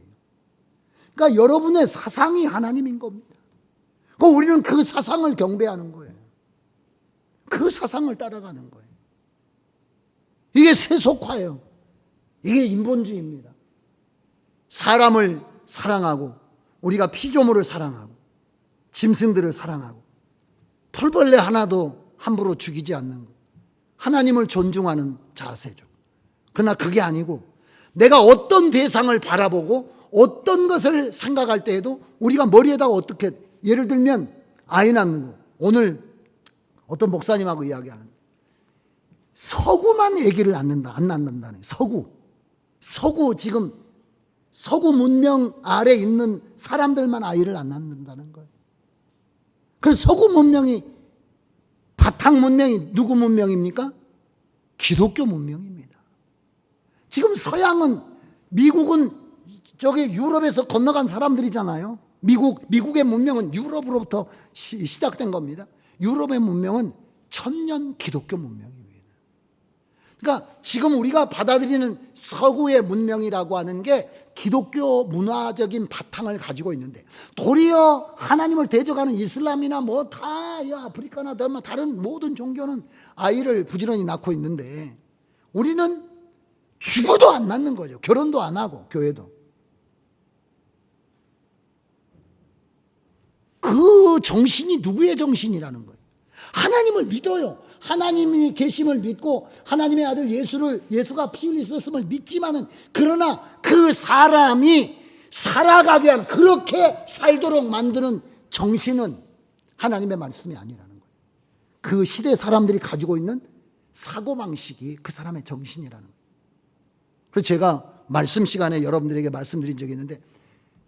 그러니까 여러분의 사상이 하나님인 겁니다. 우리는 그 사상을 경배하는 거예요. 그 사상을 따라가는 거예요. 이게 세속화예요. 이게 인본주의입니다. 사람을 사랑하고, 우리가 피조물을 사랑하고, 짐승들을 사랑하고, 털벌레 하나도 함부로 죽이지 않는 것, 하나님을 존중하는 자세죠. 그러나 그게 아니고 내가 어떤 대상을 바라보고 어떤 것을 생각할 때에도 우리가 머리에다가 어떻게, 예를 들면 아이 낳는 거. 오늘 어떤 목사님하고 이야기하는데 서구만 아기를 안 낳는다네. 서구 지금 서구 문명 아래 있는 사람들만 아이를 안 낳는다는 거예요. 그래서 서구 문명이, 바탕 문명이 누구 문명입니까? 기독교 문명입니다. 지금 서양은, 미국은 저기 유럽에서 건너간 사람들이잖아요. 미국의 문명은 유럽으로부터 시작된 겁니다. 유럽의 문명은 천년 기독교 문명입니다. 그러니까 지금 우리가 받아들이는 서구의 문명이라고 하는 게 기독교 문화적인 바탕을 가지고 있는데, 도리어 하나님을 대적하는 이슬람이나 뭐 다 아프리카나 다른 모든 종교는 아이를 부지런히 낳고 있는데, 우리는 죽어도 안 낳는 거죠. 결혼도 안 하고, 교회도. 그 정신이 누구의 정신이라는 거예요? 하나님을 믿어요. 하나님이 계심을 믿고 하나님의 아들 예수가 피 흘리셨음을 믿지만은, 그러나 그 사람이 살아가게 하는, 그렇게 살도록 만드는 정신은 하나님의 말씀이 아니라는 거예요. 그 시대 사람들이 가지고 있는 사고방식이 그 사람의 정신이라는 거예요. 그래서 제가 말씀 시간에 여러분들에게 말씀드린 적이 있는데,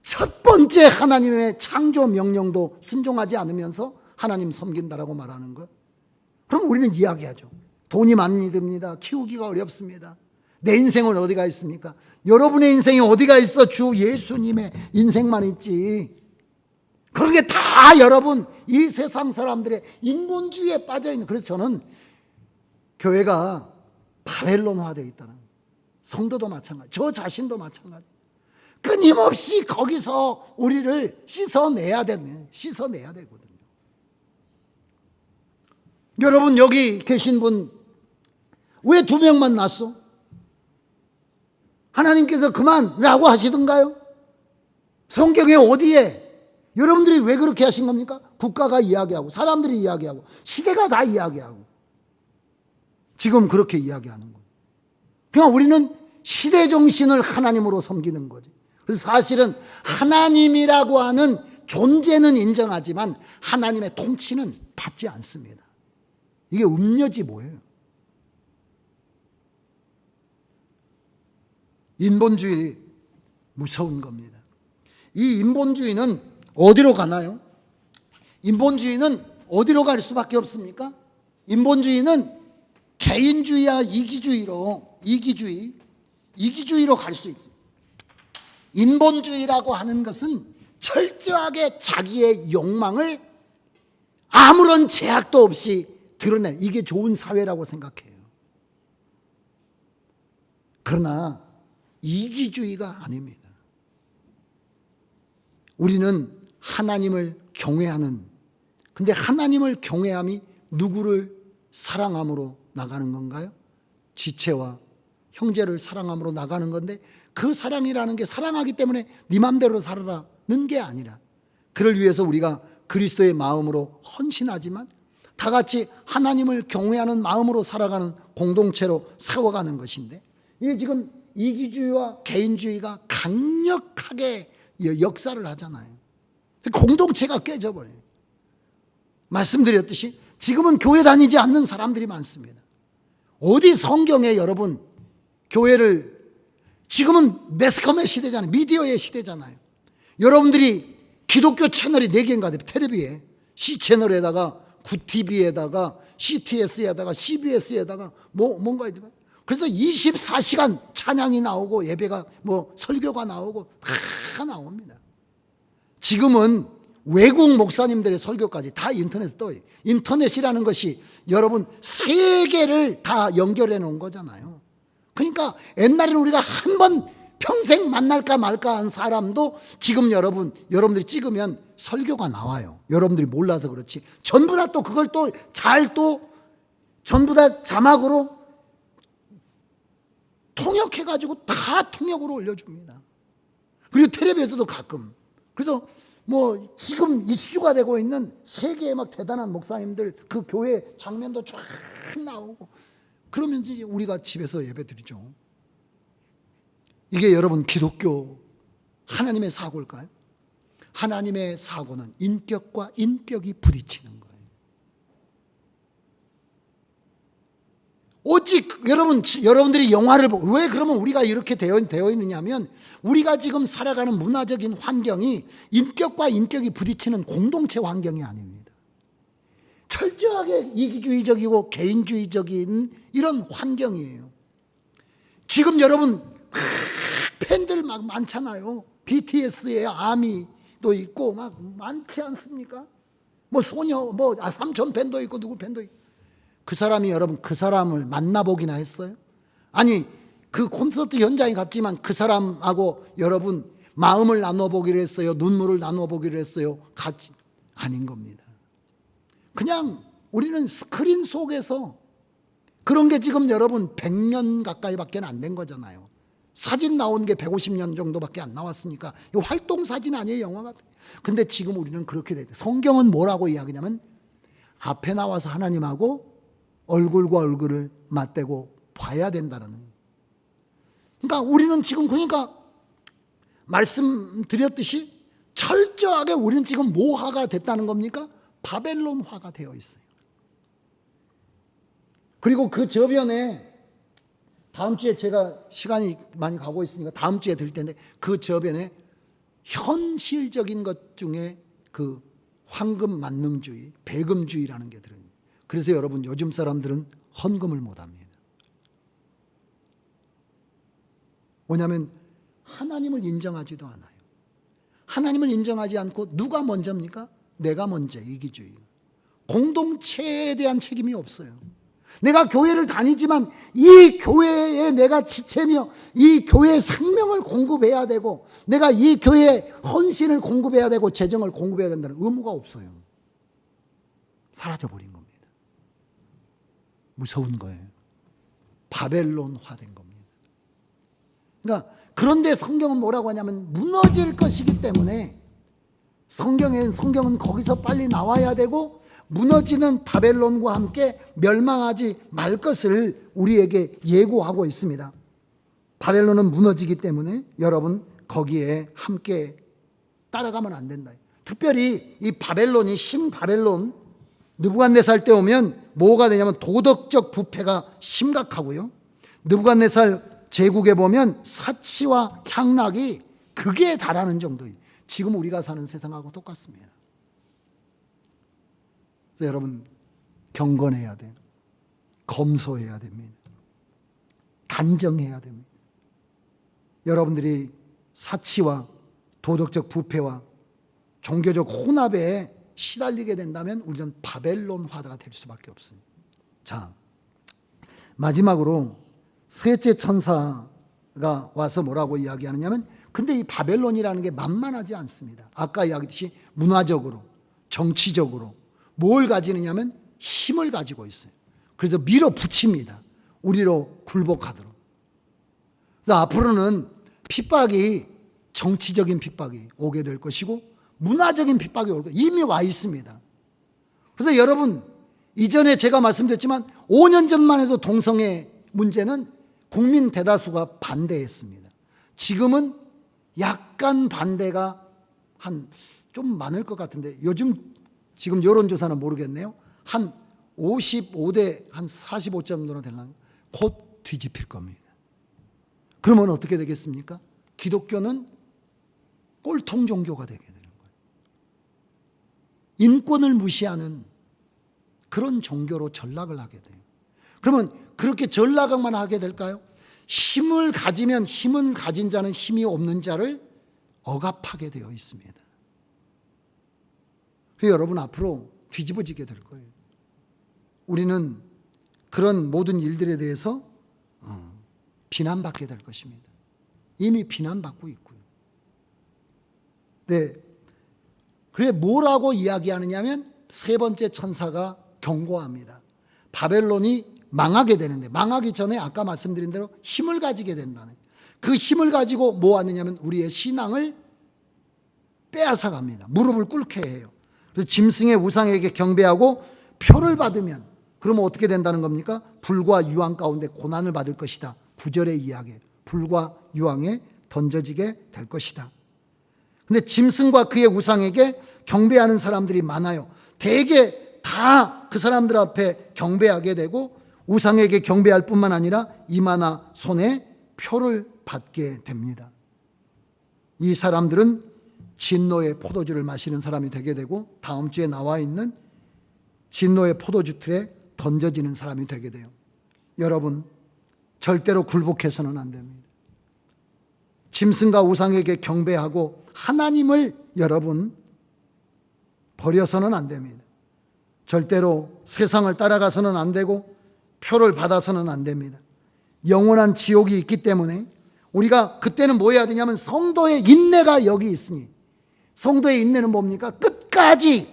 첫 번째 하나님의 창조 명령도 순종하지 않으면서 하나님 섬긴다라고 말하는 것. 그럼 우리는 이야기하죠. 돈이 많이 듭니다. 키우기가 어렵습니다. 내 인생은 어디가 있습니까? 여러분의 인생이 어디가 있어? 주 예수님의 인생만 있지. 그런 게 다 여러분 이 세상 사람들의 인본주의에 빠져 있는. 그래서 저는 교회가 바벨론화되어 있다는 거예요. 성도도 마찬가지, 저 자신도 마찬가지. 끊임없이 거기서 우리를 씻어내야 되거든요. 여러분, 여기 계신 분 왜 2명만 낳았어? 하나님께서 그만라고 하시던가요? 성경에 어디에? 여러분들이 왜 그렇게 하신 겁니까? 국가가 이야기하고, 사람들이 이야기하고, 시대가 다 이야기하고, 지금 그렇게 이야기하는 거예요. 그냥 우리는 시대 정신을 하나님으로 섬기는 거죠. 그래서 사실은 하나님이라고 하는 존재는 인정하지만 하나님의 통치는 받지 않습니다. 이게 음녀지 뭐예요? 인본주의 무서운 겁니다. 이 인본주의는 어디로 가나요? 인본주의는 어디로 갈 수밖에 없습니까? 인본주의는 개인주의와 이기주의로 갈 수 있습니다. 인본주의라고 하는 것은 철저하게 자기의 욕망을 아무런 제약도 없이 드러내, 이게 좋은 사회라고 생각해요. 그러나 이기주의가 아닙니다. 우리는 하나님을 경외하는, 근데 하나님을 경외함이 누구를 사랑함으로 나가는 건가요? 지체와 형제를 사랑함으로 나가는 건데, 그 사랑이라는 게 사랑하기 때문에 네 맘대로 살아라는 게 아니라, 그를 위해서 우리가 그리스도의 마음으로 헌신하지만 다 같이 하나님을 경외하는 마음으로 살아가는 공동체로 세워가는 것인데, 이게 지금 이기주의와 개인주의가 강력하게 역사를 하잖아요. 공동체가 깨져버려요. 말씀드렸듯이 지금은 교회 다니지 않는 사람들이 많습니다. 어디 성경에 여러분 교회를, 지금은 매스컴의 시대잖아요. 미디어의 시대잖아요. 여러분들이 기독교 채널이 4개인가 돼요. 텔레비에 C채널에다가 구TV에다가 CTS에다가 CBS에다가 뭔가 있더라. 그래서 24시간 찬양이 나오고 예배가 설교가 나오고 다 나옵니다. 지금은 외국 목사님들의 설교까지 다 인터넷에 떠요. 인터넷이라는 것이 여러분 세계를 다 연결해 놓은 거잖아요. 그러니까 옛날에는 우리가 한 번 평생 만날까 말까 한 사람도 지금 여러분들이 찍으면 설교가 나와요. 여러분들이 몰라서 그렇지. 전부 다 또 그걸 전부 다 자막으로 통역해가지고 다 통역으로 올려줍니다. 그리고 텔레비에서도 가끔. 그래서 지금 이슈가 되고 있는 세계의 대단한 목사님들 그 교회 장면도 쫙 나오고, 그러면 이제 우리가 집에서 예배 드리죠. 이게 여러분 기독교 하나님의 사고일까요? 하나님의 사고는 인격과 인격이 부딪히는 거예요. 오직 여러분들이 영화를 보고, 왜 그러면 우리가 이렇게 되어 있느냐면, 우리가 지금 살아가는 문화적인 환경이 인격과 인격이 부딪히는 공동체 환경이 아닙니다. 철저하게 이기주의적이고 개인주의적인 이런 환경이에요. 지금 여러분 팬들 막 많잖아요. BTS의 아미도 있고 막 많지 않습니까? 뭐 소녀 삼촌 팬도 있고 누구 팬도 있고. 그 사람이 여러분 그 사람을 만나보기나 했어요? 아니 그 콘서트 현장에 갔지만 그 사람하고 여러분 마음을 나눠보기로 했어요? 눈물을 나눠보기로 했어요? 같이 아닌 겁니다. 그냥 우리는 스크린 속에서 그런 게 지금 여러분 100년 가까이밖에 안 된 거잖아요. 사진 나온 게 150년 정도밖에 안 나왔으니까 이거 활동 사진 아니에요, 영화 같은. 근데 지금 우리는 그렇게 돼. 성경은 뭐라고 이야기냐면 앞에 나와서 하나님하고 얼굴과 얼굴을 맞대고 봐야 된다는 거예요. 그러니까 우리는 지금 그러니까 말씀드렸듯이 철저하게 우리는 지금 뭐화가 됐다는 겁니까? 바벨론화가 되어 있어요. 그리고 그 저변에 다음 주에 제가 시간이 많이 가고 있으니까 다음 주에 들 텐데 그 저변에 현실적인 것 중에 그 황금 만능주의, 배금주의라는 게 들어요. 그래서 여러분 요즘 사람들은 헌금을 못 합니다. 뭐냐면 하나님을 인정하지도 않아요. 하나님을 인정하지 않고 누가 먼저입니까? 내가 먼저, 이기주의. 공동체에 대한 책임이 없어요. 내가 교회를 다니지만 이 교회에 내가 지체며 이 교회의 생명을 공급해야 되고 내가 이 교회의 헌신을 공급해야 되고 재정을 공급해야 된다는 의무가 없어요. 사라져버린 겁니다. 무서운 거예요. 바벨론화된 겁니다. 그러니까 그런데 성경은 뭐라고 하냐면 무너질 것이기 때문에 성경은 거기서 빨리 나와야 되고 무너지는 바벨론과 함께 멸망하지 말 것을 우리에게 예고하고 있습니다. 바벨론은 무너지기 때문에 여러분 거기에 함께 따라가면 안 된다. 특별히 이 바벨론이 신바벨론 느부갓네살 때 오면 뭐가 되냐면 도덕적 부패가 심각하고요. 느부갓네살 제국에 보면 사치와 향락이 극에 달하는 정도예요. 지금 우리가 사는 세상하고 똑같습니다. 그래서 여러분 경건해야 돼요. 검소해야 됩니다. 단정해야 됩니다. 여러분들이 사치와 도덕적 부패와 종교적 혼합에 시달리게 된다면 우리는 바벨론화가 될 수밖에 없습니다. 자, 마지막으로 셋째 천사가 와서 뭐라고 이야기하느냐면 근데 이 바벨론이라는 게 만만하지 않습니다. 아까 이야기했듯이 문화적으로 정치적으로 뭘 가지느냐면 힘을 가지고 있어요. 그래서 밀어붙입니다. 우리로 굴복하도록. 그래서 앞으로는 핍박이 정치적인 핍박이 오게 될 것이고 문화적인 핍박이 올 거예요. 이미 와 있습니다. 그래서 여러분 이전에 제가 말씀드렸지만 5년 전만 해도 동성애 문제는 국민 대다수가 반대했습니다. 지금은 약간 반대가 좀 많을 것 같은데 요즘 지금 여론조사는 모르겠네요. 한 55대 한 45 정도나 되려나 곧 뒤집힐 겁니다. 그러면 어떻게 되겠습니까? 기독교는 꼴통 종교가 되게 되는 거예요. 인권을 무시하는 그런 종교로 전락을 하게 돼요. 그러면 그렇게 전락만 하게 될까요? 힘을 가지면 힘은 가진 자는 힘이 없는 자를 억압하게 되어 있습니다. 그래서 여러분 앞으로 뒤집어지게 될 거예요. 우리는 그런 모든 일들에 대해서 비난받게 될 것입니다. 이미 비난받고 있고요. 네. 그래 뭐라고 이야기하느냐면 세 번째 천사가 경고합니다. 바벨론이 망하게 되는데 망하기 전에 아까 말씀드린 대로 힘을 가지게 된다는 그 힘을 가지고 뭐 하느냐면 우리의 신앙을 빼앗아 갑니다. 무릎을 꿇게 해요. 그래서 짐승의 우상에게 경배하고 표를 받으면 그러면 어떻게 된다는 겁니까? 불과 유황 가운데 고난을 받을 것이다. 9절의 이야기. 불과 유황에 던져지게 될 것이다. 근데 짐승과 그의 우상에게 경배하는 사람들이 많아요. 대개 다 그 사람들 앞에 경배하게 되고 우상에게 경배할 뿐만 아니라 이마나 손에 표를 받게 됩니다. 이 사람들은 진노의 포도주를 마시는 사람이 되게 되고 다음 주에 나와 있는 진노의 포도주 틀에 던져지는 사람이 되게 돼요. 여러분 절대로 굴복해서는 안 됩니다. 짐승과 우상에게 경배하고 하나님을 여러분 버려서는 안 됩니다. 절대로 세상을 따라가서는 안 되고 표를 받아서는 안 됩니다. 영원한 지옥이 있기 때문에 우리가 그때는 뭐 해야 되냐면 성도의 인내가 여기 있으니, 성도의 인내는 뭡니까? 끝까지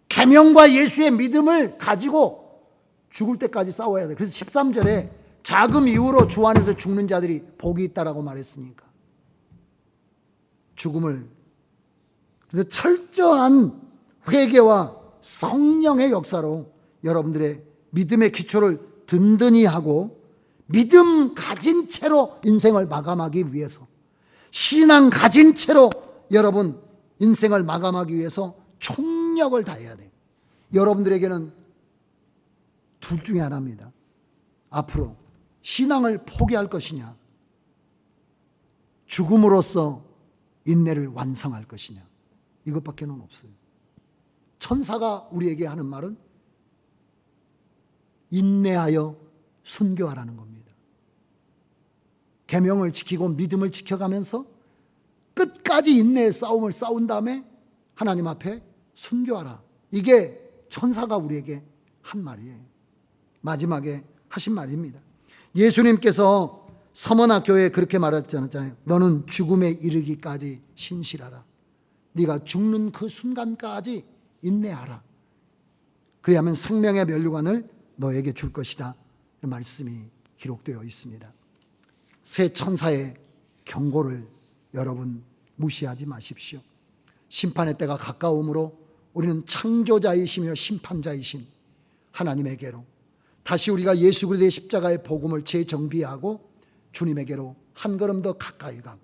계명과 예수의 믿음을 가지고 죽을 때까지 싸워야 돼요. 그래서 13절에 자금 이후로 주 안에서 죽는 자들이 복이 있다라고 말했으니까 죽음을, 그래서 철저한 회개와 성령의 역사로 여러분들의 믿음의 기초를 든든히 하고 믿음 가진 채로 인생을 마감하기 위해서, 신앙 가진 채로 여러분 인생을 마감하기 위해서 총력을 다해야 돼요. 여러분들에게는 둘 중에 하나입니다. 앞으로 신앙을 포기할 것이냐, 죽음으로써 인내를 완성할 것이냐, 이것밖에는 없어요. 천사가 우리에게 하는 말은 인내하여 순교하라는 겁니다. 계명을 지키고 믿음을 지켜가면서 끝까지 인내의 싸움을 싸운 다음에 하나님 앞에 순교하라. 이게 천사가 우리에게 한 말이에요. 마지막에 하신 말입니다. 예수님께서 서머나 교회에 그렇게 말했잖아요. 너는 죽음에 이르기까지 신실하라. 네가 죽는 그 순간까지 인내하라. 그리하면 생명의 면류관을 너에게 줄 것이다. 말씀이 기록되어 있습니다. 새 천사의 경고를 여러분 무시하지 마십시오. 심판의 때가 가까우므로 우리는 창조자이시며 심판자이신 하나님에게로 다시 우리가 예수 그리스도의 십자가의 복음을 재정비하고 주님에게로 한 걸음 더 가까이 가고,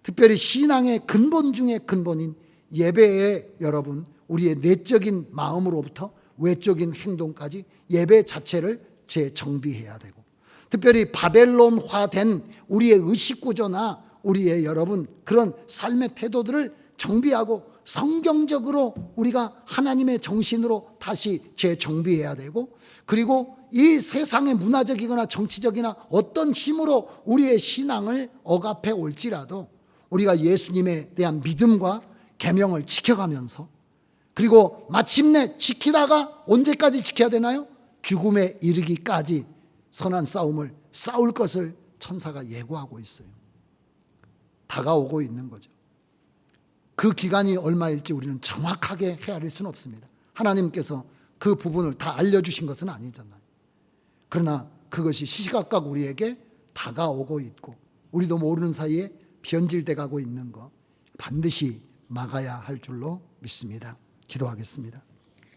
특별히 신앙의 근본 중의 근본인 예배에 여러분 우리의 내적인 마음으로부터 외적인 행동까지 예배 자체를 재정비해야 되고, 특별히 바벨론화된 우리의 의식구조나 우리의 여러분 그런 삶의 태도들을 정비하고 성경적으로 우리가 하나님의 정신으로 다시 재정비해야 되고, 그리고 이 세상의 문화적이거나 정치적이나 어떤 힘으로 우리의 신앙을 억압해 올지라도 우리가 예수님에 대한 믿음과 계명을 지켜가면서, 그리고 마침내 지키다가 언제까지 지켜야 되나요? 죽음에 이르기까지 선한 싸움을 싸울 것을 천사가 예고하고 있어요. 다가오고 있는 거죠. 그 기간이 얼마일지 우리는 정확하게 헤아릴 수는 없습니다. 하나님께서 그 부분을 다 알려주신 것은 아니잖아요. 그러나 그것이 시시각각 우리에게 다가오고 있고 우리도 모르는 사이에 변질돼 가고 있는 것 반드시 막아야 할 줄로 믿습니다. 기도하겠습니다.